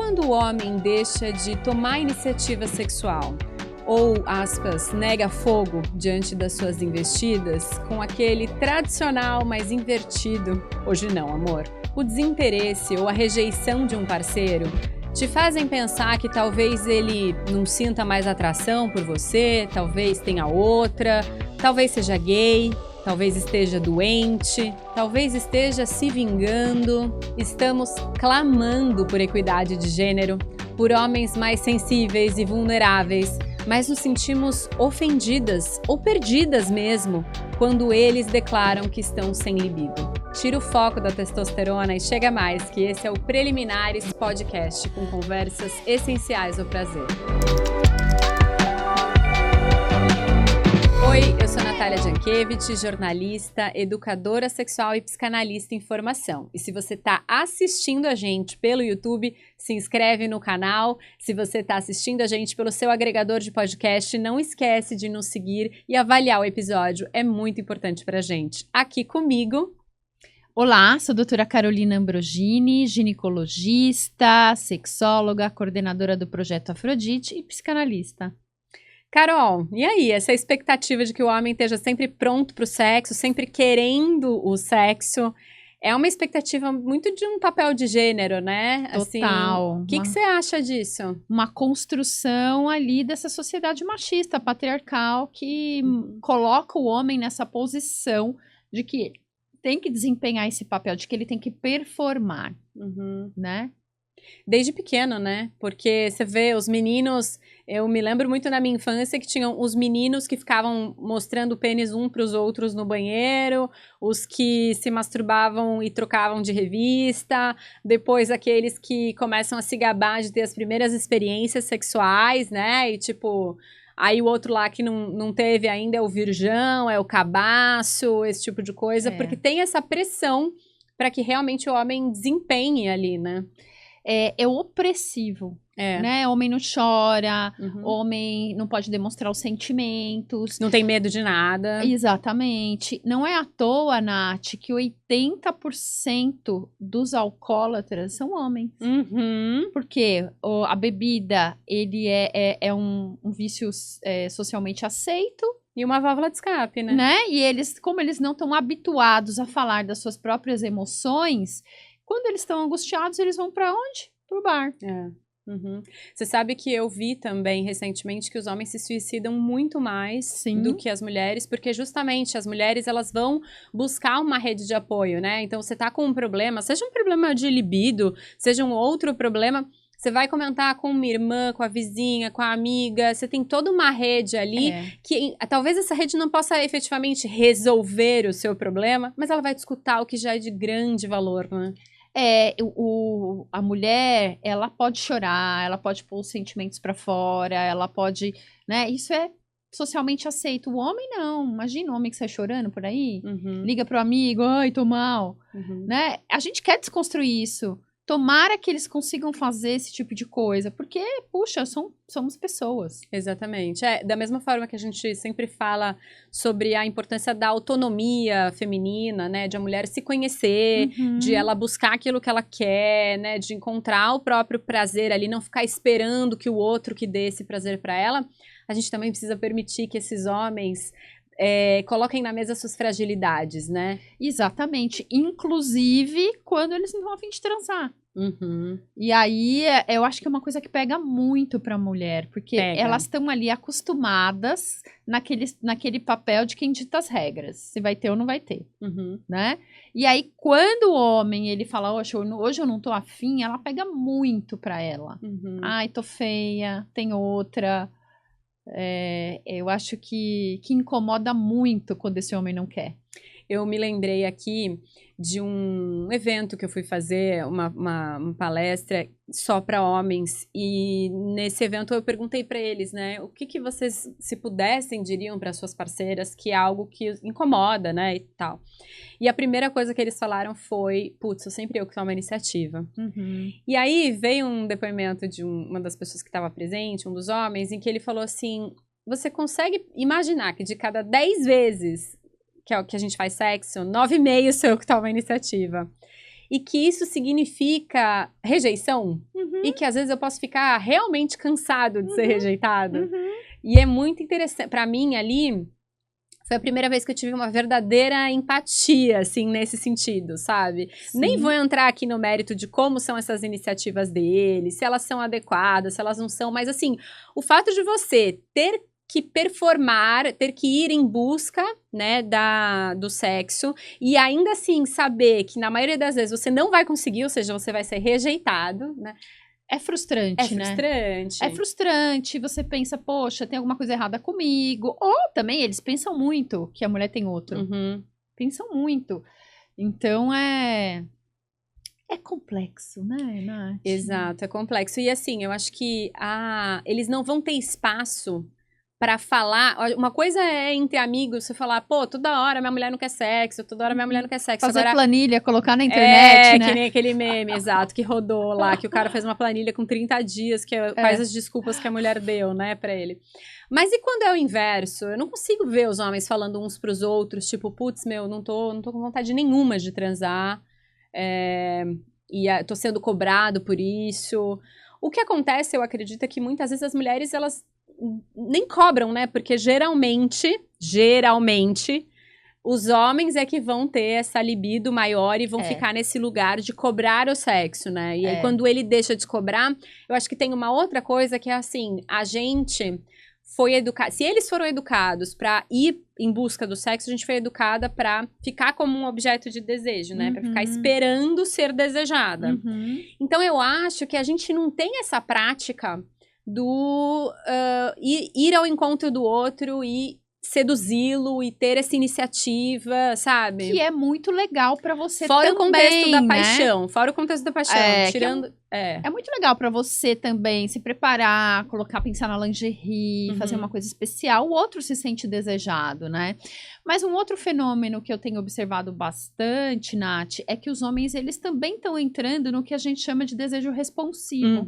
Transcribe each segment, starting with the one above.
quando o homem deixa de tomar iniciativa sexual? Ou, aspas, nega fogo diante das suas investidas com aquele tradicional, mas invertido, hoje não, amor. O desinteresse ou a rejeição de um parceiro te fazem pensar que talvez ele não sinta mais atração por você, talvez tenha outra, talvez seja gay, talvez esteja doente, talvez esteja se vingando. Estamos clamando por equidade de gênero, por homens mais sensíveis e vulneráveis, mas nos sentimos ofendidas ou perdidas mesmo quando eles declaram que estão sem libido. Tira o foco da testosterona e chega mais, que esse é o Preliminares Podcast, com conversas essenciais ao prazer. Oi, eu sou Natália Jankiewicz, jornalista, educadora sexual e psicanalista em formação. E se você está assistindo a gente pelo YouTube, se inscreve no canal. Se você está assistindo a gente pelo seu agregador de podcast, não esquece de nos seguir e avaliar o episódio. É muito importante para a gente. Aqui comigo... Olá, sou a doutora Carolina Ambrogini, ginecologista, sexóloga, coordenadora do Projeto Afrodite e psicanalista. Carol, e aí? Essa expectativa de que o homem esteja sempre pronto para o sexo, sempre querendo o sexo, é uma expectativa muito de um papel de gênero, né? Total. Assim, o que você acha disso? Uma construção ali dessa sociedade machista, patriarcal, que coloca o homem nessa posição de que tem que desempenhar esse papel, de que ele tem que performar, né? Desde pequeno, né? Porque você vê os meninos... Eu me lembro muito na minha infância que tinham os meninos que ficavam mostrando o pênis um para os outros no banheiro, os que se masturbavam e trocavam de revista, depois aqueles que começam a se gabar de ter as primeiras experiências sexuais, né? E tipo... Aí o outro lá que não teve ainda é o virgão, é o cabaço, esse tipo de coisa, porque tem essa pressão para que realmente o homem desempenhe ali, né? É opressivo, né? Homem não chora, homem não pode demonstrar os sentimentos. Não tem medo de nada. Exatamente. Não é à toa, Nath, que 80% dos alcoólatras são homens. Porque a bebida, ele é um vício socialmente aceito. E uma válvula de escape, né? E eles, como eles não estão habituados a falar das suas próprias emoções... Quando eles estão angustiados, eles vão para onde? Pro bar. Você sabe que eu vi também recentemente que os homens se suicidam muito mais do que as mulheres, porque justamente as mulheres elas vão buscar uma rede de apoio, né? Então você tá com um problema, seja um problema de libido, seja um outro problema, você vai comentar com uma irmã, com a vizinha, com a amiga, você tem toda uma rede ali que talvez essa rede não possa efetivamente resolver o seu problema, mas ela vai te escutar, o que já é de grande valor, né? A mulher, ela pode chorar, ela pode pôr os sentimentos pra fora, ela pode, né? Isso é socialmente aceito. O homem não. Imagina um homem que sai chorando por aí, liga pro amigo, ai, tô mal, né? A gente quer desconstruir isso. Tomara que eles consigam fazer esse tipo de coisa, porque, puxa, somos pessoas. Exatamente. Da mesma forma que a gente sempre fala sobre a importância da autonomia feminina, né? De a mulher se conhecer, de ela buscar aquilo que ela quer, né? De encontrar o próprio prazer ali, não ficar esperando que o outro que dê esse prazer para ela. A gente também precisa permitir que esses homens... coloquem na mesa suas fragilidades, né? Exatamente. Inclusive, quando eles não estão a fim de transar. E aí, eu acho que é uma coisa que pega muito pra mulher, porque elas estão ali acostumadas naquele papel de quem dita as regras, se vai ter ou não vai ter, né? E aí, quando o homem, ele fala, hoje eu não tô afim, ela pega muito pra ela. Ai, tô feia, tem outra... eu acho que incomoda muito quando esse homem não quer. Eu me lembrei aqui de um evento que eu fui fazer, uma palestra só para homens, e nesse evento eu perguntei para eles, né, o que vocês, se pudessem, diriam para suas parceiras que é algo que incomoda, né, e tal. E a primeira coisa que eles falaram foi, putz, eu sempre eu que tomo a iniciativa. E aí veio um depoimento de uma das pessoas que estava presente, um dos homens, em que ele falou assim, você consegue imaginar que de cada 10 vezes que é o que a gente faz sexo, 9,5 sou eu que tomo a iniciativa. e que isso significa rejeição, e que às vezes eu posso ficar realmente cansado de ser rejeitado. E é muito interessante, pra mim ali, foi a primeira vez que eu tive uma verdadeira empatia, assim, nesse sentido, sabe? Sim. Nem vou entrar aqui no mérito de como são essas iniciativas dele, se elas são adequadas, se elas não são, mas assim, o fato de você ter que performar, ter que ir em busca, né, do sexo, e ainda assim saber que na maioria das vezes você não vai conseguir, ou seja, você vai ser rejeitado, né? É frustrante, né? É frustrante, você pensa, poxa, tem alguma coisa errada comigo. Ou também eles pensam muito que a mulher tem outro. Pensam muito. Então é complexo, né, Nath? Exato, é complexo. E assim, eu acho que eles não vão ter espaço pra falar. Uma coisa é entre amigos, você falar, pô, toda hora minha mulher não quer sexo, toda hora minha mulher não quer sexo. Fazer agora, planilha, colocar na internet, né? Que nem aquele meme, exato, que rodou lá, que o cara fez uma planilha com 30 dias, quais as desculpas que a mulher deu, né, pra ele. Mas e quando é o inverso? Eu não consigo ver os homens falando uns pros outros, tipo, putz, meu, não tô com vontade nenhuma de transar, e tô sendo cobrado por isso. O que acontece, eu acredito, é que muitas vezes as mulheres, elas nem cobram, né? Porque geralmente, os homens é que vão ter essa libido maior e vão ficar nesse lugar de cobrar o sexo, né? E aí, quando ele deixa de cobrar, eu acho que tem uma outra coisa que é assim, a gente foi educado. Se eles foram educados pra ir em busca do sexo, a gente foi educada pra ficar como um objeto de desejo, né? Pra ficar esperando ser desejada. Então, eu acho que a gente não tem essa prática do ir ao encontro do outro e seduzi-lo e ter essa iniciativa, sabe? Que é muito legal pra você fora também, o contexto da né? paixão, fora o contexto da paixão, tirando... É muito legal pra você também se preparar, pensar na lingerie, fazer uma coisa especial, o outro se sente desejado, né? Mas um outro fenômeno que eu tenho observado bastante, Nath, é que os homens, eles também estão entrando no que a gente chama de desejo responsivo,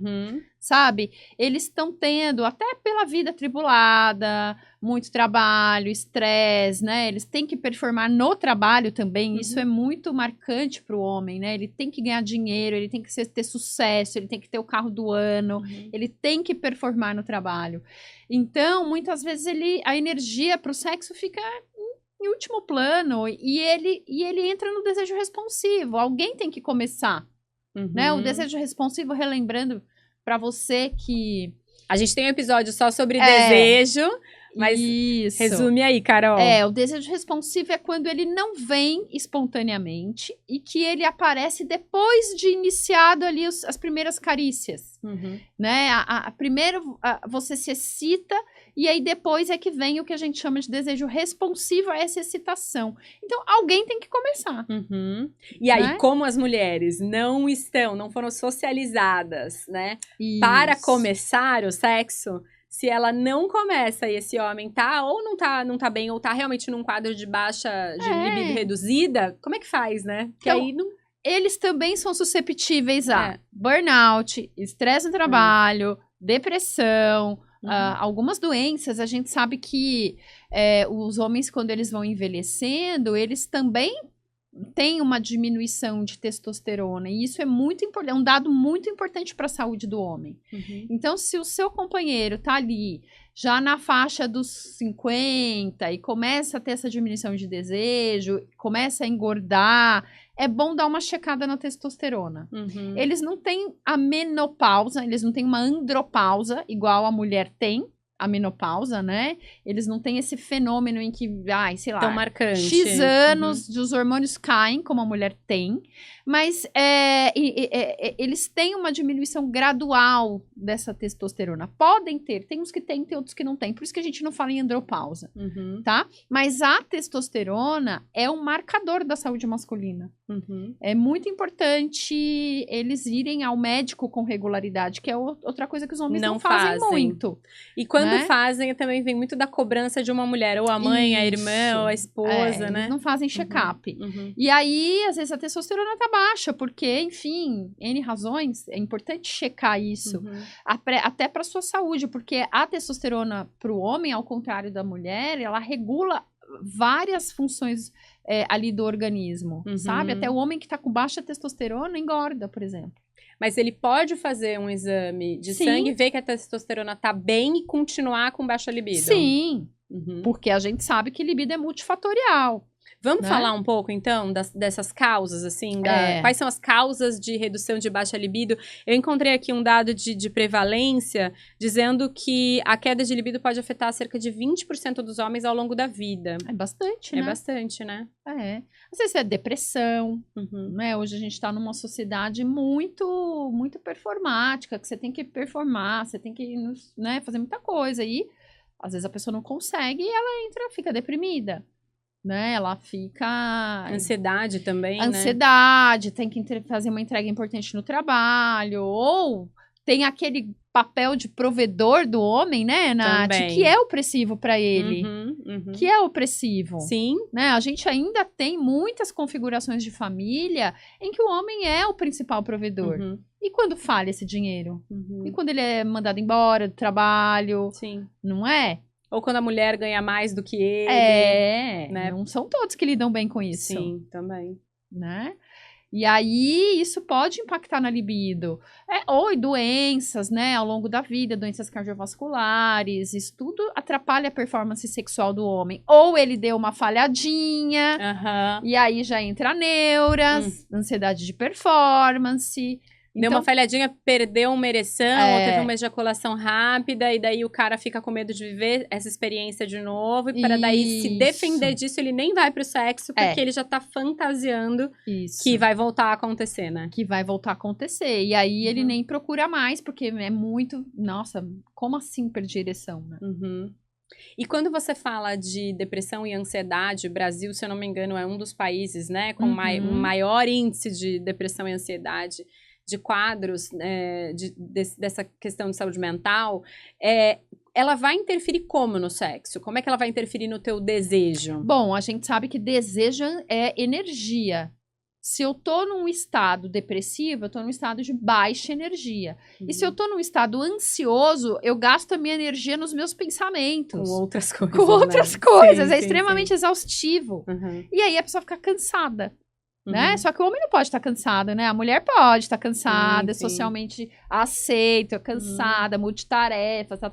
sabe? Eles estão tendo, até pela vida tribulada, muito trabalho, estresse, né? Eles têm que performar no trabalho também, isso é muito marcante pro homem, né? Ele tem que ganhar dinheiro, ele tem que ter sucesso, ele tem que ter o carro do ano, ele tem que performar no trabalho. Então, muitas vezes a energia pro sexo fica em último plano e ele entra no desejo responsivo. Alguém tem que começar, né? O desejo responsivo, relembrando para você que a gente tem um episódio só sobre desejo. Mas resume aí, Carol. O desejo responsivo é quando ele não vem espontaneamente e que ele aparece depois de iniciado ali as primeiras carícias, né? Primeiro você se excita e aí depois é que vem o que a gente chama de desejo responsivo a essa excitação. Então, alguém tem que começar. E aí, né? Como as mulheres não foram socializadas, né? Para começar o sexo... Se ela não começa e esse homem não tá bem, ou tá realmente num quadro de baixa, de libido reduzida, como é que faz, né? Porque então, aí não... Eles também são susceptíveis a burnout, estresse no trabalho, depressão, algumas doenças. A gente sabe que os homens, quando eles vão envelhecendo, eles também tem uma diminuição de testosterona, e isso é muito importante, é um dado muito importante para a saúde do homem. Então, se o seu companheiro tá ali, já na faixa dos 50, e começa a ter essa diminuição de desejo, começa a engordar, é bom dar uma checada na testosterona. Eles não têm a menopausa, eles não têm uma andropausa, igual a mulher tem, a menopausa, né? Eles não têm esse fenômeno em que, sei lá, tão marcante. X anos os hormônios caem, como a mulher tem, mas eles têm uma diminuição gradual dessa testosterona. Podem ter, tem uns que tem outros que não tem, por isso que a gente não fala em andropausa, tá? Mas a testosterona é um marcador da saúde masculina. É muito importante eles irem ao médico com regularidade, que é outra coisa que os homens não fazem muito. E quando fazem, também vem muito da cobrança de uma mulher, ou a mãe, a irmã, ou a esposa, né? Eles não fazem check-up. E aí, às vezes, a testosterona tá baixa, porque, enfim, N razões, é importante checar isso, até pra sua saúde, porque a testosterona pro homem, ao contrário da mulher, ela regula várias funções ali do organismo, sabe? Até o homem que tá com baixa testosterona engorda, por exemplo. Mas ele pode fazer um exame de sangue, ver que a testosterona tá bem e continuar com baixa libido? Sim, porque a gente sabe que libido é multifatorial. Vamos falar um pouco, então, dessas causas, assim, quais são as causas de redução de baixa libido? Eu encontrei aqui um dado de prevalência, dizendo que a queda de libido pode afetar cerca de 20% dos homens ao longo da vida. É bastante, né? É bastante, né? Às vezes é depressão, né? Hoje a gente tá numa sociedade muito, muito performática, que você tem que performar, você tem que, né, fazer muita coisa. E, às vezes, a pessoa não consegue e ela fica deprimida. Né? Ela fica... Ansiedade também, Ansiedade, tem que fazer uma entrega importante no trabalho, ou tem aquele papel de provedor do homem, né, Nath? Também. Que é opressivo para ele. Que é opressivo. Sim. Né? A gente ainda tem muitas configurações de família em que o homem é o principal provedor. E quando falha esse dinheiro? E quando ele é mandado embora do trabalho? Sim. Não é? Ou quando a mulher ganha mais do que ele. Né? Não são todos que lidam bem com isso. Sim, também. Né? E aí, isso pode impactar na libido. Ou doenças, né, ao longo da vida, doenças cardiovasculares, isso tudo atrapalha a performance sexual do homem. Ou ele deu uma falhadinha, e aí já entra neuras, ansiedade de performance... Deu uma falhadinha, perdeu uma ereção, ou teve uma ejaculação rápida, e daí o cara fica com medo de viver essa experiência de novo, e para daí se defender disso, ele nem vai pro sexo, porque ele já tá fantasiando que vai voltar a acontecer, né? Que vai voltar a acontecer. E aí ele nem procura mais, porque é muito... Nossa, como assim perdi a ereção, né? E quando você fala de depressão e ansiedade, o Brasil, se eu não me engano, é um dos países, né, com um maior índice de depressão e ansiedade, de quadros dessa questão de saúde mental, ela vai interferir como no sexo? Como é que ela vai interferir no teu desejo? Bom, a gente sabe que desejo é energia. Se eu tô num estado depressivo, eu tô num estado de baixa energia. E se eu tô num estado ansioso, eu gasto a minha energia nos meus pensamentos. Com outras coisas. Com outras coisas. Sim, é extremamente exaustivo. E aí a pessoa fica cansada. Né? Só que o homem não pode estar cansado, né? A mulher pode estar cansada, socialmente aceita, cansada, multitarefa, tal.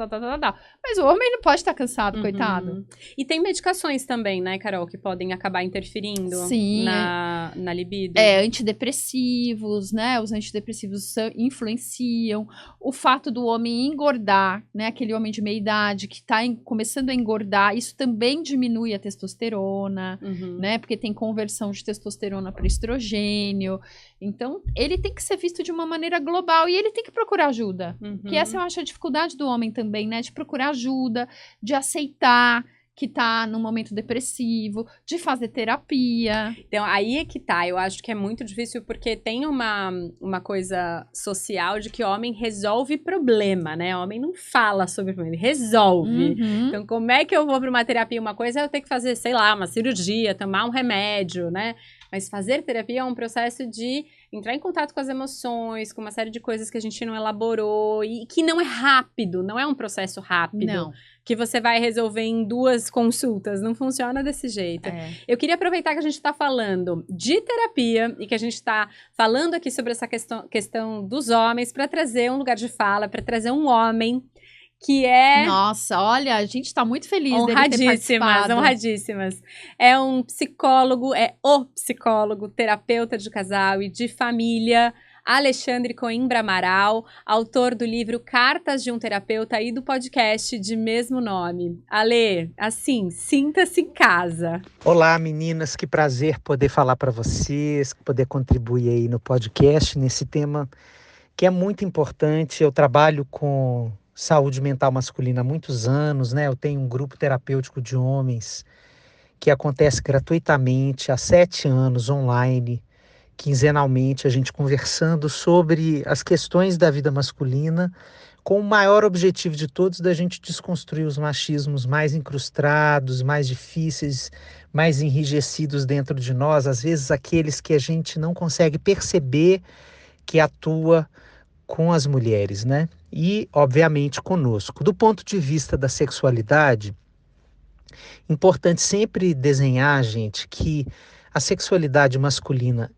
Mas o homem não pode estar cansado, coitado. E tem medicações também, né, Carol, que podem acabar interferindo na libido. Antidepressivos, né? Os antidepressivos influenciam. O fato do homem engordar, né? Aquele homem de meia idade que está começando a engordar, isso também diminui a testosterona, né? Porque tem conversão de testosterona para estrogênio. Então, ele tem que ser visto de uma maneira global e ele tem que procurar ajuda. Que essa eu acho a dificuldade do homem também, né? De procurar ajuda, de aceitar que tá num momento depressivo, de fazer terapia. Então, aí é que tá. Eu acho que é muito difícil porque tem uma coisa social de que homem resolve problema, né? Homem não fala sobre problema, ele resolve. Então, como é que eu vou pra uma terapia? Uma coisa é eu ter que fazer, sei lá, uma cirurgia, tomar um remédio, né? Mas fazer terapia é um processo de entrar em contato com as emoções, com uma série de coisas que a gente não elaborou e que não é rápido, não é um processo rápido. Não. Que você vai resolver em 2 consultas, não funciona desse jeito. Eu queria aproveitar que a gente está falando de terapia e que a gente está falando aqui sobre essa questão dos homens para trazer um lugar de fala, para trazer um homem que é... Nossa, olha, a gente tá muito feliz dele ter participado. Honradíssimas. É um psicólogo, o psicólogo, terapeuta de casal e de família, Alexandre Coimbra Amaral, autor do livro Cartas de um Terapeuta e do podcast de mesmo nome. Ale, assim, sinta-se em casa. Olá, meninas, que prazer poder falar para vocês, poder contribuir aí no podcast, nesse tema que é muito importante. Eu trabalho com saúde mental masculina há muitos anos, né? Eu tenho um grupo terapêutico de homens que acontece gratuitamente há 7 anos, online, quinzenalmente, a gente conversando sobre as questões da vida masculina, com o maior objetivo de todos da gente desconstruir os machismos mais incrustados, mais difíceis, mais enrijecidos dentro de nós, às vezes aqueles que a gente não consegue perceber que atua com as mulheres, né? E, obviamente, conosco. Do ponto de vista da sexualidade, Importante sempre desenhar, gente, que a sexualidade masculina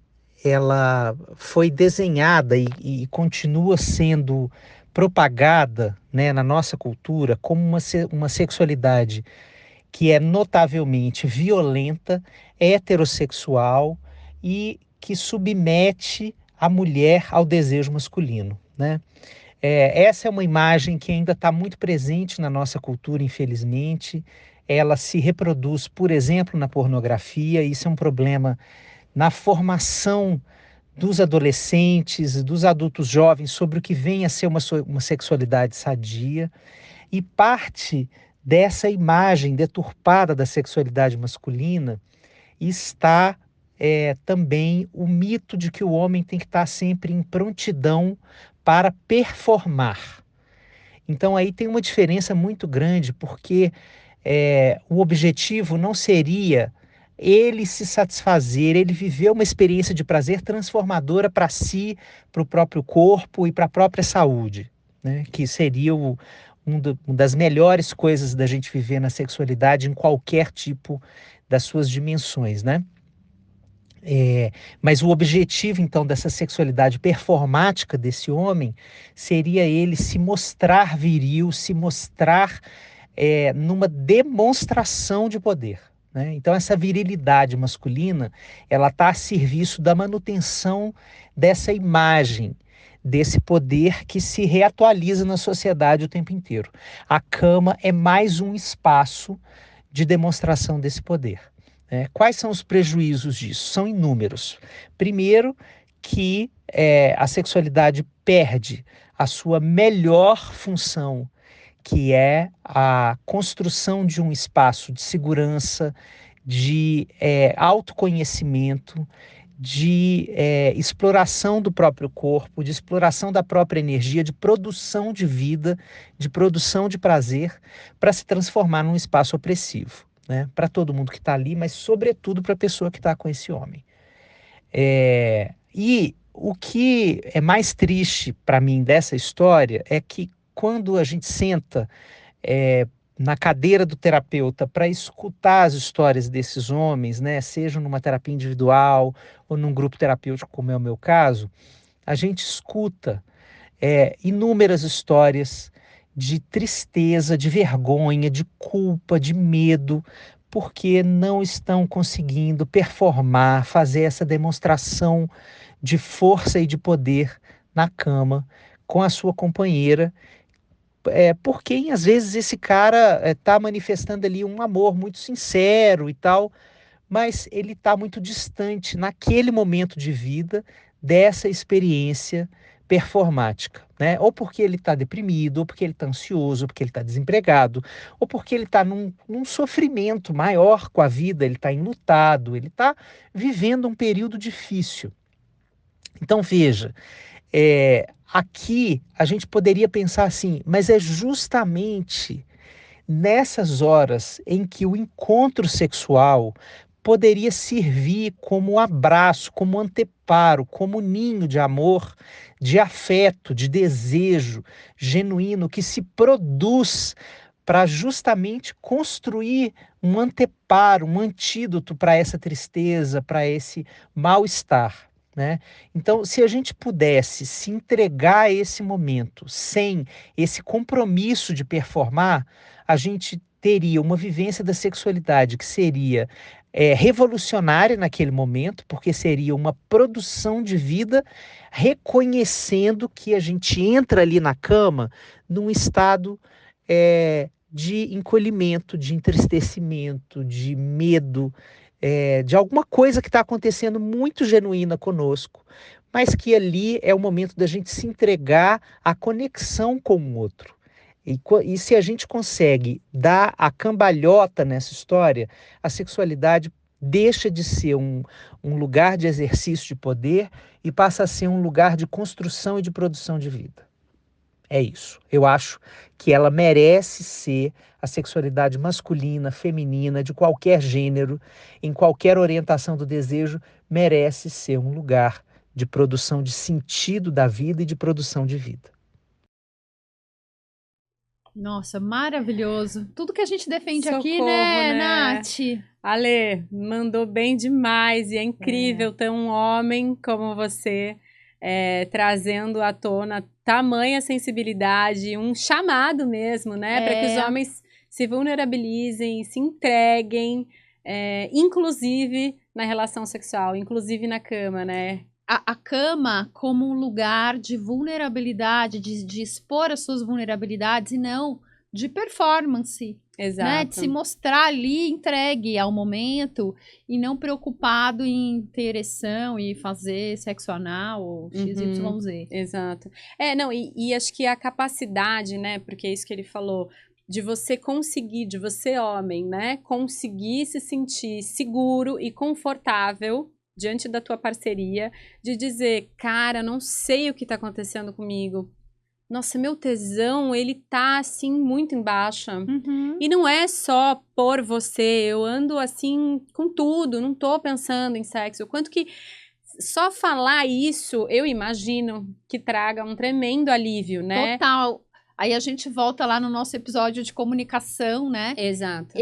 ela foi desenhada e continua sendo propagada, né, na nossa cultura como uma sexualidade que é notavelmente violenta, heterossexual e que submete a mulher ao desejo masculino, né? Essa é uma imagem que ainda está muito presente na nossa cultura, infelizmente. Ela se reproduz, por exemplo, na pornografia. Isso é um problema na formação dos adolescentes, dos adultos jovens, sobre o que vem a ser uma sexualidade sadia. E parte dessa imagem deturpada da sexualidade masculina está também o mito de que o homem tem que estar sempre em prontidão para performar. Então aí tem uma diferença muito grande, porque o objetivo não seria ele se satisfazer, ele viver uma experiência de prazer transformadora para si, para o próprio corpo e para a própria saúde, né? Que seria uma das melhores coisas da gente viver na sexualidade em qualquer tipo das suas dimensões, né? Mas o objetivo, então, dessa sexualidade performática desse homem seria ele se mostrar viril, se mostrar numa demonstração de poder, né? Então, essa virilidade masculina, ela está a serviço da manutenção dessa imagem, desse poder que se reatualiza na sociedade o tempo inteiro. A cama é mais um espaço de demonstração desse poder. Quais são os prejuízos disso? São inúmeros. Primeiro, que a sexualidade perde a sua melhor função, que é a construção de um espaço de segurança, de autoconhecimento, de exploração do próprio corpo, de exploração da própria energia, de produção de vida, de produção de prazer, para se transformar num espaço opressivo, né? Para todo mundo que está ali, mas sobretudo para a pessoa que está com esse homem. E o que é mais triste para mim dessa história é que quando a gente senta na cadeira do terapeuta para escutar as histórias desses homens, né, seja numa terapia individual ou num grupo terapêutico, como é o meu caso, a gente escuta inúmeras histórias de tristeza, de vergonha, de culpa, de medo, porque não estão conseguindo performar, fazer essa demonstração de força e de poder na cama com a sua companheira, porque às vezes esse cara está manifestando ali um amor muito sincero e tal, mas ele está muito distante naquele momento de vida dessa experiência performática, né? Ou porque ele está deprimido, ou porque ele está ansioso, ou porque ele está desempregado, ou porque ele está num sofrimento maior com a vida, ele está enlutado, ele está vivendo um período difícil. Então veja, aqui a gente poderia pensar assim, mas é justamente nessas horas em que o encontro sexual poderia servir como abraço, como anteparo, como ninho de amor, de afeto, de desejo genuíno que se produz para justamente construir um anteparo, um antídoto para essa tristeza, para esse mal-estar, né? Então, se a gente pudesse se entregar a esse momento sem esse compromisso de performar, a gente teria uma vivência da sexualidade que seria revolucionária naquele momento, porque seria uma produção de vida reconhecendo que a gente entra ali na cama num estado de encolhimento, de entristecimento, de medo, de alguma coisa que está acontecendo muito genuína conosco, mas que ali é o momento da gente se entregar à conexão com o outro. E se a gente consegue dar a cambalhota nessa história, a sexualidade deixa de ser um lugar de exercício de poder e passa a ser um lugar de construção e de produção de vida. É isso. Eu acho que ela merece ser a sexualidade masculina, feminina, de qualquer gênero, em qualquer orientação do desejo, merece ser um lugar de produção de sentido da vida e de produção de vida. Nossa, maravilhoso. Tudo que a gente defende Socorro, aqui, né, Nath? Ale, mandou bem demais e é incrível ter um homem como você trazendo à tona tamanha sensibilidade, um chamado mesmo, né? Para que os homens se vulnerabilizem, se entreguem, inclusive na relação sexual, inclusive na cama, né? A cama como um lugar de vulnerabilidade, de expor as suas vulnerabilidades e não de performance. Exato. Né? De se mostrar ali entregue ao momento e não preocupado em ter ereção e fazer sexo anal ou XYZ. Exato. Não, e acho que a capacidade, né, porque é isso que ele falou, de você conseguir, de você homem, né, conseguir se sentir seguro e confortável diante da tua parceria, de dizer, cara, não sei o que tá acontecendo comigo. Nossa, meu tesão, ele tá, assim, muito em baixa. E não é só por você, eu ando, assim, com tudo, não tô pensando em sexo. O quanto que só falar isso, eu imagino que traga um tremendo alívio, né? Total. Aí a gente volta lá no nosso episódio de comunicação, né? Exato.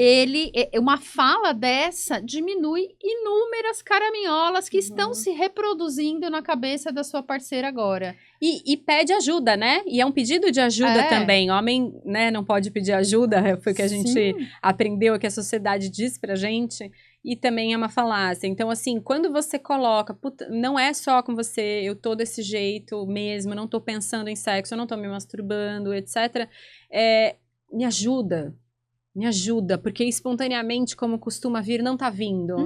Uma fala dessa diminui inúmeras caraminholas que estão se reproduzindo na cabeça da sua parceira agora. E pede ajuda, né? E é um pedido de ajuda também. Homem, né, não pode pedir ajuda, foi o que a gente aprendeu, que a sociedade diz pra gente. E também é uma falácia. Então, assim, quando você coloca, puta, não é só com você, eu tô desse jeito mesmo, não tô pensando em sexo, eu não tô me masturbando, etc. Me ajuda, porque espontaneamente, como costuma vir, não tá vindo,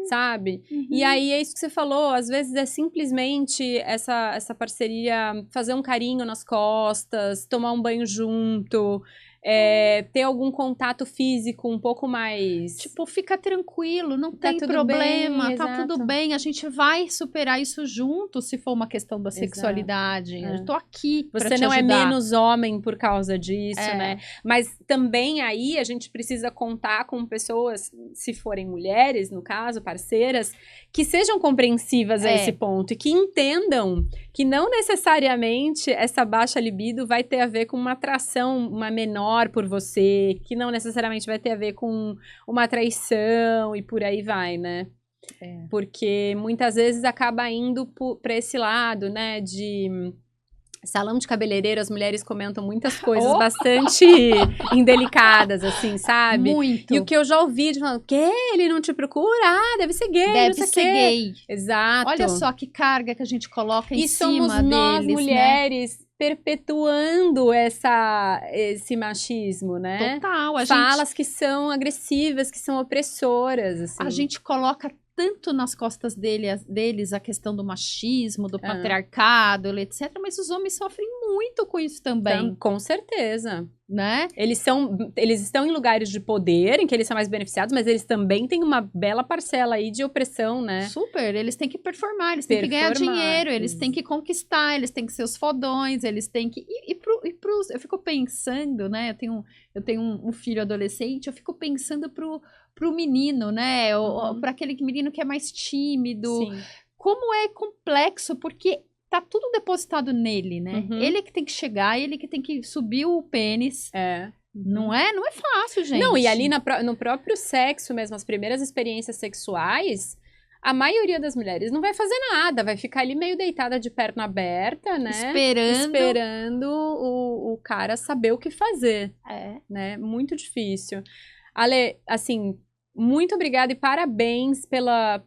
sabe? E aí, é isso que você falou, às vezes é simplesmente essa parceria, fazer um carinho nas costas, tomar um banho junto, ter algum contato físico um pouco mais... Tipo, fica tranquilo, não tem problema, bem, tá tudo bem, a gente vai superar isso junto, se for uma questão da sexualidade. Eu tô aqui pra te ajudar. Você não é menos homem por causa disso, né? Mas também aí a gente precisa contar com pessoas, se forem mulheres, no caso, parceiras, que sejam compreensivas a esse ponto e que entendam que não necessariamente essa baixa libido vai ter a ver com uma atração, uma menor por você, que não necessariamente vai ter a ver com uma traição e por aí vai, né? Porque muitas vezes acaba indo pra esse lado, né, de... Salão de cabeleireiro, as mulheres comentam muitas coisas bastante indelicadas, assim, sabe? Muito. E o que eu já ouvi de falando, ele não te procura? Ah, deve ser gay, deve ser gay. Exato. Olha só que carga que a gente coloca em cima deles, E somos nós, mulheres, perpetuando esse machismo, né? Total. Falas que são agressivas, que são opressoras, assim. A gente coloca tanto nas costas deles a questão do machismo, do patriarcado, etc. Mas os homens sofrem muito com isso também. Com certeza. Né? Eles estão em lugares de poder, em que eles são mais beneficiados, mas eles também têm uma bela parcela aí de opressão, né? Super, eles têm que performar, eles têm que ganhar dinheiro, eles têm que conquistar, eles têm que ser os fodões, eles têm que... eu fico pensando, né? Eu tenho um filho adolescente, eu fico pensando pro menino, né? Para aquele menino que é mais tímido. Sim. Como é complexo, porque tá tudo depositado nele, né? Ele que tem que chegar, ele que tem que subir o pênis. Não é fácil, gente. Não, e ali no próprio sexo mesmo, as primeiras experiências sexuais, a maioria das mulheres não vai fazer nada, vai ficar ali meio deitada de perna aberta, né? Esperando o cara saber o que fazer. Né? Muito difícil. Ale, assim... Muito obrigada e parabéns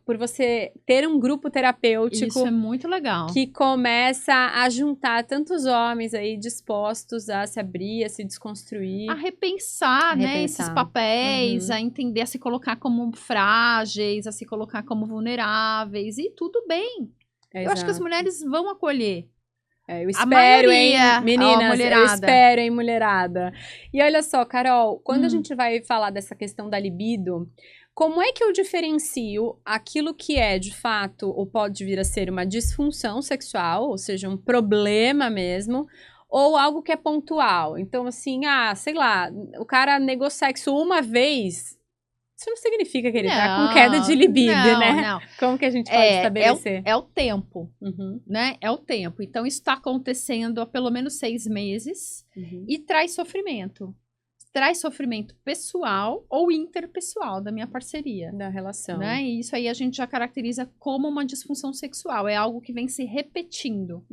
por você ter um grupo terapêutico. Isso é muito legal. Que começa a juntar tantos homens aí dispostos a se abrir, a se desconstruir. A repensar, né, esses papéis, a entender, a se colocar como frágeis, a se colocar como vulneráveis e tudo bem. Eu acho que as mulheres vão acolher. Eu espero, hein, meninas, eu espero, hein, mulherada. E olha só, Carol, quando a gente vai falar dessa questão da libido, como é que eu diferencio aquilo que é, de fato, ou pode vir a ser uma disfunção sexual, ou seja, um problema mesmo, ou algo que é pontual? Então, assim, sei lá, o cara negou sexo uma vez... Isso não significa que ele tá com queda de libido, né? Não. Como que a gente pode estabelecer? É o tempo, né? É o tempo. Então, isso está acontecendo há pelo menos 6 meses e traz sofrimento. Traz sofrimento pessoal ou interpessoal da minha parceria. Da relação. Né? E isso aí a gente já caracteriza como uma disfunção sexual. É algo que vem se repetindo,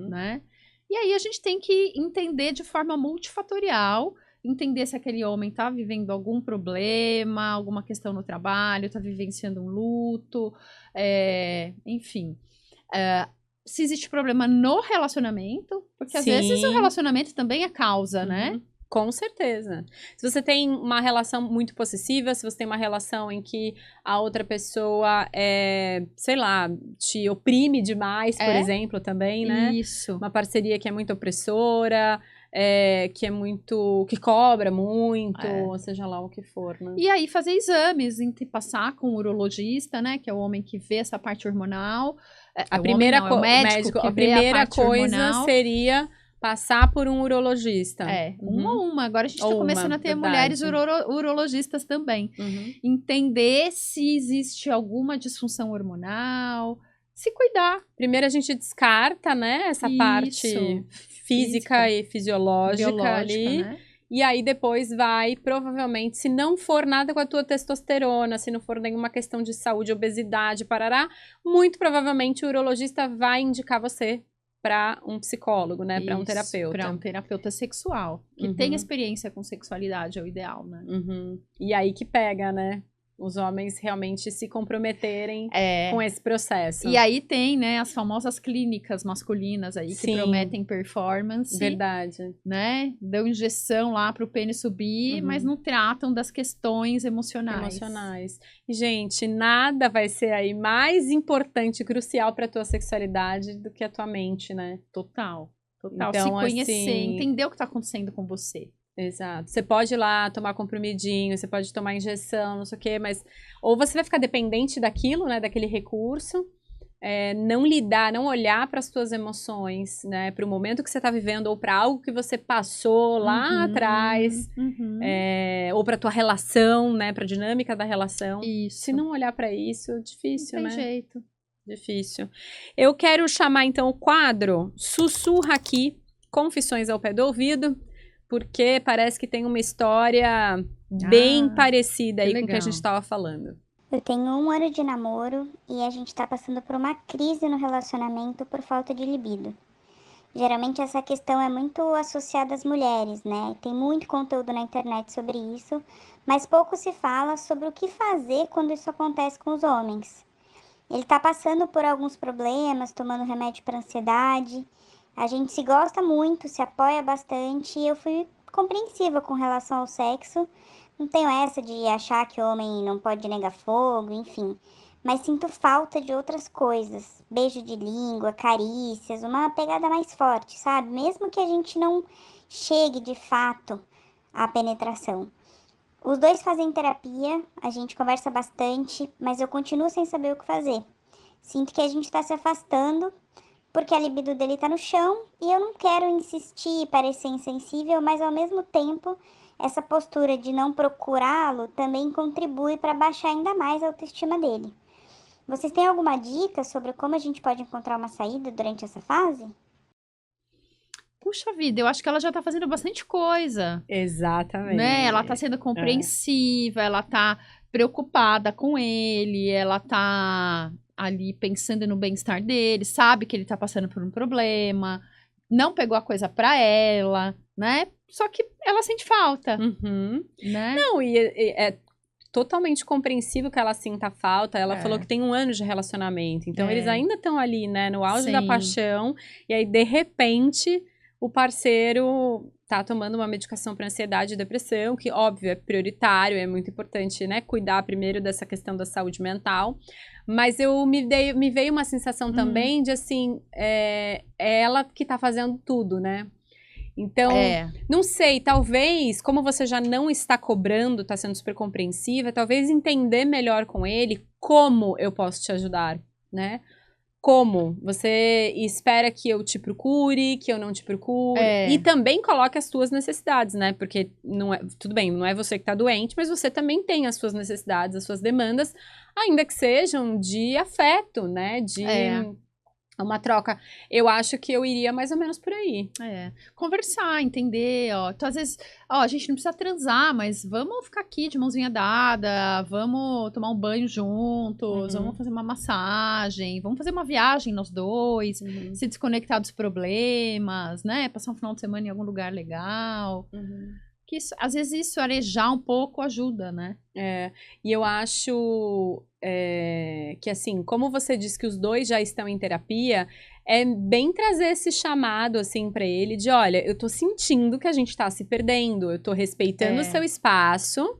né? E aí a gente tem que entender de forma multifatorial, entender se aquele homem está vivendo algum problema, alguma questão no trabalho, está vivenciando um luto, enfim. Se existe problema no relacionamento, porque às vezes o relacionamento também é causa, né? Com certeza. Se você tem uma relação muito possessiva, se você tem uma relação em que a outra pessoa, sei lá, te oprime demais, por exemplo, também, né? Isso. Uma parceria que é muito opressora, que cobra muito, ou seja lá o que for, né? E aí fazer exames, passar com o urologista, né? Que é o homem que vê essa parte hormonal. A primeira coisa hormonal. Seria passar por um urologista. Uma. Agora a gente está começando a ter mulheres urologistas também. Entender se existe alguma disfunção hormonal, se cuidar. Primeiro a gente descarta, né, essa parte física e fisiológica ali. Né? E aí depois vai, provavelmente, se não for nada com a tua testosterona, se não for nenhuma questão de saúde, obesidade, parará, muito provavelmente o urologista vai indicar você para um psicólogo, né? Para um terapeuta. Para um terapeuta sexual. Que tem experiência com sexualidade, é o ideal, né? E aí que pega, né? Os homens realmente se comprometerem com esse processo. E aí tem, né, as famosas clínicas masculinas aí que prometem performance. Verdade. Né? Dão injeção lá pro pênis subir, mas não tratam das questões emocionais. E, gente, nada vai ser aí mais importante e crucial pra tua sexualidade do que a tua mente, né? Total. Então, se conhecer, entender o que tá acontecendo com você. Exato. Você pode ir lá tomar comprimidinho, você pode tomar injeção, não sei o quê, mas ou você vai ficar dependente daquilo, né, daquele recurso, não lidar, não olhar para as suas emoções, né, para o momento que você está vivendo ou para algo que você passou lá atrás, ou para tua relação, né, para a dinâmica da relação. Isso. Se não olhar para isso, difícil, não né? tem jeito. Difícil. Eu quero chamar então o quadro Sussurra Aqui, Confissões ao Pé do Ouvido, porque parece que tem uma história bem parecida aí com o que a gente estava falando. Eu tenho 1 ano de namoro e a gente tá passando por uma crise no relacionamento por falta de libido. Geralmente essa questão é muito associada às mulheres, né? Tem muito conteúdo na internet sobre isso, mas pouco se fala sobre o que fazer quando isso acontece com os homens. Ele tá passando por alguns problemas, tomando remédio para ansiedade. A gente se gosta muito, se apoia bastante e eu fui compreensiva com relação ao sexo. Não tenho essa de achar que o homem não pode negar fogo, enfim. Mas sinto falta de outras coisas. Beijo de língua, carícias, uma pegada mais forte, sabe? Mesmo que a gente não chegue de fato à penetração. Os dois fazem terapia, a gente conversa bastante, mas eu continuo sem saber o que fazer. Sinto que a gente está se afastando, porque a libido dele tá no chão e eu não quero insistir e parecer insensível, mas ao mesmo tempo, essa postura de não procurá-lo também contribui para baixar ainda mais a autoestima dele. Vocês têm alguma dica sobre como a gente pode encontrar uma saída durante essa fase? Puxa vida, eu acho que ela já tá fazendo bastante coisa. Exatamente. Né? Ela tá sendo compreensiva, ela tá preocupada com ele, ela tá ali pensando no bem-estar dele, sabe que ele tá passando por um problema, não pegou a coisa pra ela, né? Só que ela sente falta, né? Não, e é totalmente compreensível que ela sinta falta. Ela falou que tem 1 ano de relacionamento, então eles ainda estão ali, né, no auge da paixão, e aí, de repente, o parceiro tá tomando uma medicação para ansiedade e depressão, que, óbvio, é prioritário, é muito importante, né, cuidar primeiro dessa questão da saúde mental. Mas me veio uma sensação também de, assim, é ela que tá fazendo tudo, né? Então, não sei, talvez, como você já não está cobrando, tá sendo super compreensiva, talvez entender melhor com ele como eu posso te ajudar, né? como? Você espera que eu te procure, que eu não te procure? E também coloque as suas necessidades, né? Porque não é, tudo bem, não é você que tá doente, mas você também tem as suas necessidades, as suas demandas, ainda que sejam de afeto, né? De uma troca. Eu acho que eu iria mais ou menos por aí. Conversar, entender, ó. Então, às vezes, a gente não precisa transar, mas vamos ficar aqui de mãozinha dada, vamos tomar um banho juntos, vamos fazer uma massagem, vamos fazer uma viagem nós dois, se desconectar dos problemas, né? Passar um final de semana em algum lugar legal. Que isso, às vezes isso, arejar um pouco ajuda, né? E eu acho que assim, como você disse que os dois já estão em terapia, é bem trazer esse chamado assim pra ele de, olha, eu tô sentindo que a gente tá se perdendo, eu tô respeitando o seu espaço,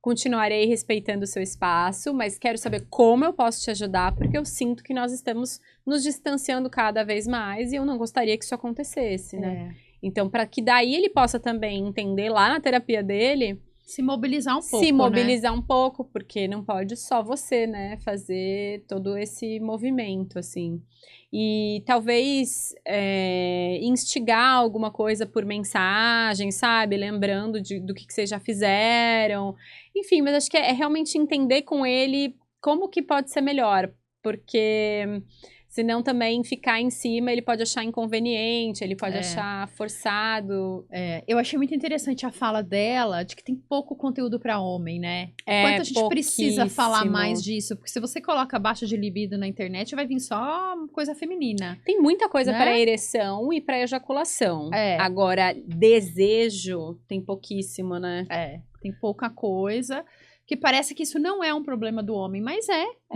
continuarei respeitando o seu espaço, mas quero saber como eu posso te ajudar, porque eu sinto que nós estamos nos distanciando cada vez mais e eu não gostaria que isso acontecesse, né? Então, para que daí ele possa também entender lá na terapia dele... Se mobilizar um pouco, Se mobilizar um pouco, porque não pode só você, né, fazer todo esse movimento, assim. E talvez instigar alguma coisa por mensagem, sabe? Lembrando do que vocês já fizeram. Enfim, mas acho que é realmente entender com ele como que pode ser melhor, porque... Senão também ficar em cima, ele pode achar inconveniente, ele pode achar forçado. Eu achei muito interessante a fala dela, de que tem pouco conteúdo para homem, né? Quanto a gente precisa falar mais disso? Porque se você coloca baixa de libido na internet, vai vir só coisa feminina. Tem muita coisa para ereção e para ejaculação. Agora, desejo, tem pouquíssimo, né? Tem pouca coisa. Que parece que isso não é um problema do homem, mas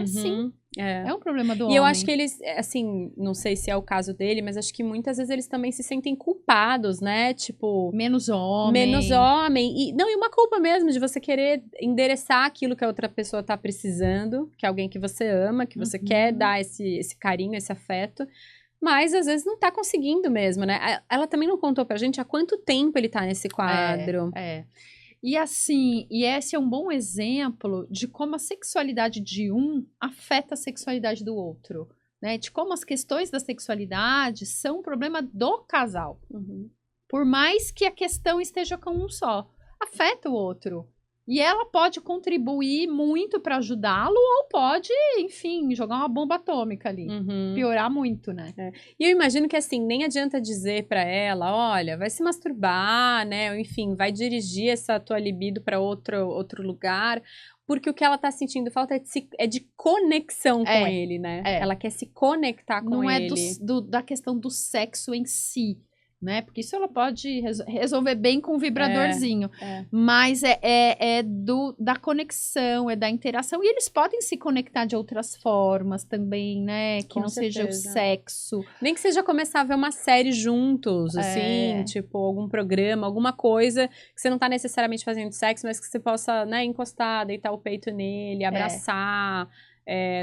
sim. É um problema do homem. E eu acho que eles, assim, não sei se é o caso dele, mas acho que muitas vezes eles também se sentem culpados, né? Tipo... Menos homem. E uma culpa mesmo de você querer endereçar aquilo que a outra pessoa tá precisando, que é alguém que você ama, que você quer dar esse carinho, esse afeto. Mas, às vezes, não tá conseguindo mesmo, né? Ela também não contou pra gente há quanto tempo ele tá nesse quadro. E assim, esse é um bom exemplo de como a sexualidade de um afeta a sexualidade do outro, né? De como as questões da sexualidade são um problema do casal. Por mais que a questão esteja com um só, afeta o outro. E ela pode contribuir muito para ajudá-lo ou pode, enfim, jogar uma bomba atômica ali. Piorar muito, né? E eu imagino que, assim, nem adianta dizer para ela, olha, vai se masturbar, né? Ou, enfim, vai dirigir essa tua libido para outro lugar. Porque o que ela tá sentindo falta é de conexão com ele, né? Ela quer se conectar com ele. Não é da questão do sexo em si. Né? Porque isso ela pode resolver bem com um vibradorzinho. Mas da conexão, da interação. E eles podem se conectar de outras formas também, né? Que não seja o sexo. Nem que seja começar a ver uma série juntos, assim, tipo, algum programa, alguma coisa que você não tá necessariamente fazendo sexo, mas que você possa, né, encostar, deitar o peito nele, abraçar,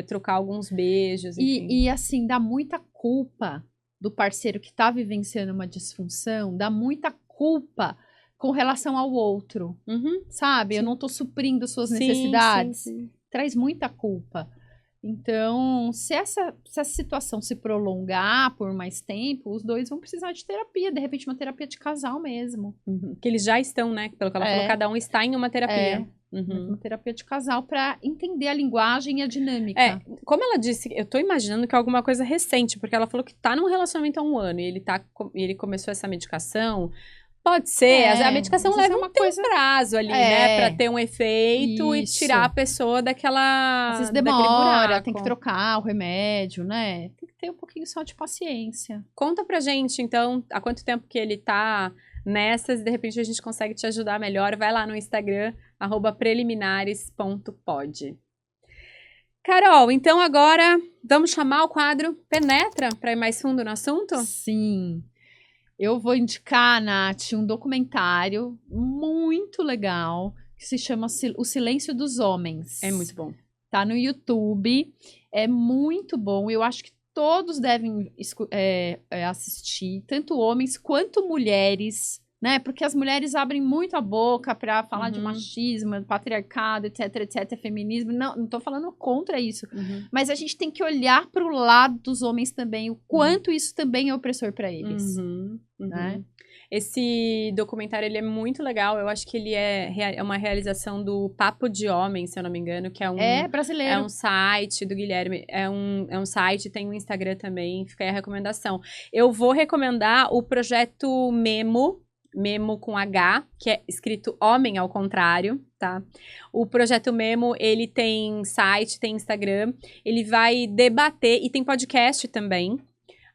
trocar alguns beijos, enfim. E assim, dá muita culpa do parceiro que tá vivenciando uma disfunção, dá muita culpa com relação ao outro, sabe? Sim. Eu não tô suprindo suas necessidades. Sim. Traz muita culpa. Então, se essa situação se prolongar por mais tempo, os dois vão precisar de terapia, de repente uma terapia de casal mesmo. Que eles já estão, né? Pelo que ela falou, cada um está em uma terapia. Uma terapia de casal para entender a linguagem e a dinâmica. Como ela disse, eu tô imaginando que é alguma coisa recente, porque ela falou que tá num relacionamento há 1 ano e ele começou essa medicação. Pode ser, a medicação leva um prazo ali, né? Pra ter um efeito e tirar a pessoa daquela... Às vezes demora, tem que trocar o remédio, né? Tem que ter um pouquinho só de paciência. Conta pra gente, então, há quanto tempo que ele tá nessas e de repente a gente consegue te ajudar melhor. Vai lá no Instagram, @preliminares.pod. Carol, então agora vamos chamar o quadro Penetra para ir mais fundo no assunto? Sim. Eu vou indicar, Nath, um documentário muito legal que se chama O Silêncio dos Homens. É muito bom. Tá no YouTube. É muito bom. Eu acho que todos devem assistir, tanto homens quanto mulheres, né? Porque as mulheres abrem muito a boca para falar de machismo, patriarcado, etc, feminismo. Não tô falando contra isso. Mas a gente tem que olhar para o lado dos homens também, o quanto isso também é opressor para eles. Né? Esse documentário, ele é muito legal. Eu acho que ele é uma realização do Papo de Homem, se eu não me engano, que é um... É brasileiro. É um site do Guilherme. É um site, tem um Instagram também. Fica aí a recomendação. Eu vou recomendar o projeto Memo com H, que é escrito Homem ao contrário, tá? O projeto Memo, ele tem site, tem Instagram. Ele vai debater, e tem podcast também.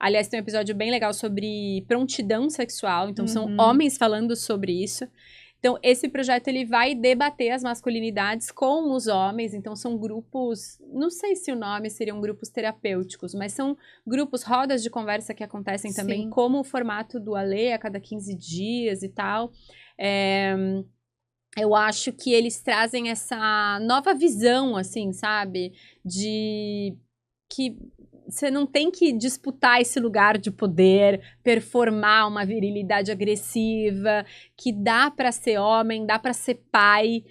Aliás, tem um episódio bem legal sobre prontidão sexual. Então, são homens falando sobre isso. Então, esse projeto, ele vai debater as masculinidades com os homens. Então, são grupos... Não sei se o nome seriam grupos terapêuticos, mas são grupos, rodas de conversa que acontecem também, como o formato do Alê, a cada 15 dias e tal. Eu acho que eles trazem essa nova visão, assim, sabe? De que... Você não tem que disputar esse lugar de poder, performar uma virilidade agressiva, que dá pra ser homem, dá pra ser pai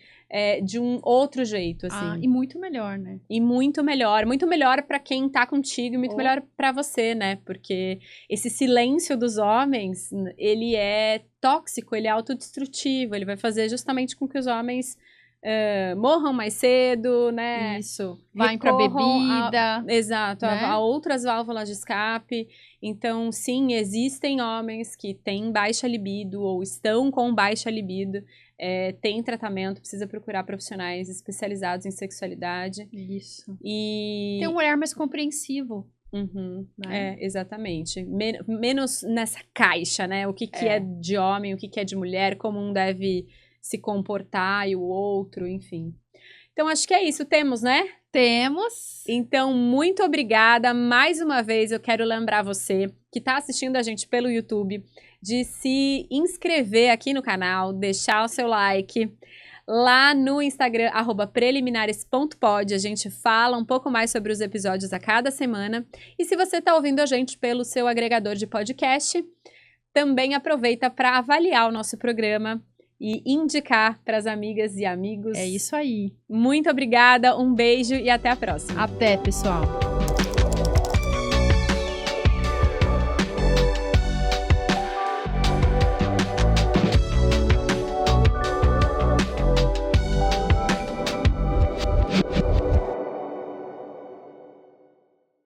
de um outro jeito, assim. E muito melhor, né? E muito melhor pra quem tá contigo e muito melhor pra você, né? Porque esse silêncio dos homens, ele é tóxico, ele é autodestrutivo, ele vai fazer justamente com que os homens... morram mais cedo, né? Isso. Vai pra bebida. Exato, né? A outras válvulas de escape. Então, sim, existem homens que têm baixa libido ou estão com baixa libido. Tem tratamento, precisa procurar profissionais especializados em sexualidade. Isso. E... Tem um olhar mais compreensivo. Né? Exatamente. Menos nessa caixa, né? O que é de homem, o que é de mulher, como um deve... se comportar e o outro, enfim. Então, acho que é isso. Temos, né? Temos. Então, muito obrigada. Mais uma vez, eu quero lembrar você que está assistindo a gente pelo YouTube de se inscrever aqui no canal, deixar o seu like. Lá no Instagram, @preliminares.pod, a gente fala um pouco mais sobre os episódios a cada semana. E se você está ouvindo a gente pelo seu agregador de podcast, também aproveita para avaliar o nosso programa e indicar para as amigas e amigos. É isso aí. Muito obrigada, um beijo e até a próxima. Até, pessoal.